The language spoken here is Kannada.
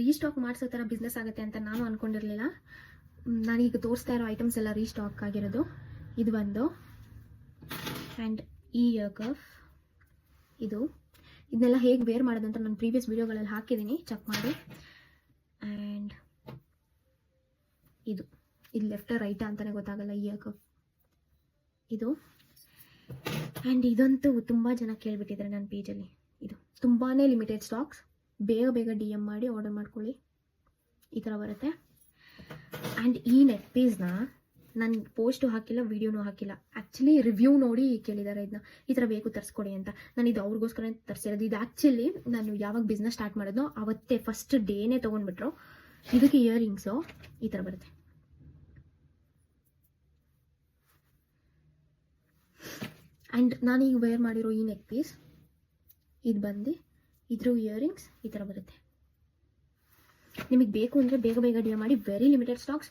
ರೀಸ್ಟಾಕ್ ಮಾಡಿಸೋ ಥರ ಬಿಸ್ನೆಸ್ ಆಗುತ್ತೆ ಅಂತ ನಾನು ಅಂದ್ಕೊಂಡಿರಲಿಲ್ಲ. ನಾನೀಗ ತೋರಿಸ್ತಾ ಇರೋ ಐಟಮ್ಸ್ ಎಲ್ಲ ರೀಸ್ಟಾಕ್ ಆಗಿರೋದು. ಇದು ಒಂದು ಆ್ಯಂಡ್ ಈ ಇಯರ್ ಕಫ್ ಇದನ್ನೆಲ್ಲ ಹೇಗೆ ವೇರ್ ಮಾಡೋದು ಅಂತ ನಾನು ಪ್ರೀವಿಯಸ್ ವೀಡಿಯೋಗಳಲ್ಲಿ ಹಾಕಿದ್ದೀನಿ, ಚೆಕ್ ಮಾಡಿ. ಆ್ಯಂಡ್ ಇದು ಲೆಫ್ಟ ರೈಟಾ ಅಂತಲೇ ಗೊತ್ತಾಗಲ್ಲ ಇಯರ್ ಕಫ್ ಇದು. ಆ್ಯಂಡ್ ಇದಂತೂ ತುಂಬ ಜನ ಕೇಳಿಬಿಟ್ಟಿದ್ದಾರೆ ನನ್ನ ಪೇಜಲ್ಲಿ. ಇದು ತುಂಬಾ ಲಿಮಿಟೆಡ್ ಸ್ಟಾಕ್ಸ್, ಬೇಗ DM ಮಾಡಿ ಆರ್ಡರ್ ಮಾಡ್ಕೊಳ್ಳಿ. ಈ ಥರ ಬರುತ್ತೆ. ಆ್ಯಂಡ್ ಈ ನೆಕ್ ಪೀಸ್ನ ನಾನು ಪೋಸ್ಟು ಹಾಕಿಲ್ಲ, ವೀಡಿಯೋನೂ ಹಾಕಿಲ್ಲ. ಆ್ಯಕ್ಚುಲಿ ರಿವ್ಯೂ ನೋಡಿ ಕೇಳಿದ್ದಾರೆ ಇದನ್ನ, ಈ ಥರ ಬೇಕು ತರಿಸ್ಕೊಡಿ ಅಂತ. ನಾನು ಇದು ಅವ್ರಿಗೋಸ್ಕರ ತರಿಸಿರೋದು. ಇದು ಆ್ಯಕ್ಚುಲಿ ನಾನು ಯಾವಾಗ ಬಿಸ್ನೆಸ್ ಸ್ಟಾರ್ಟ್ ಮಾಡೋದು ಅವತ್ತೇ ಫಸ್ಟ್ ಡೇನೇ ತೊಗೊಂಡ್ಬಿಟ್ರು. ಇದಕ್ಕೆ ಇಯರಿಂಗ್ಸು ಈ ಥರ ಬರುತ್ತೆ. ಆ್ಯಂಡ್ ನಾನೀಗ ವೇರ್ ಮಾಡಿರೋ ಈ ನೆಕ್ ಪೀಸ್ ಇದು ಬಂದು ಇದ್ರ ಇಯರಿಂಗ್ಸ್ ಈ ಥರ ಬರುತ್ತೆ. ನಿಮಗೆ ಬೇಕು ಅಂದರೆ ಬೇಗ DM ಮಾಡಿ. Very limited stocks.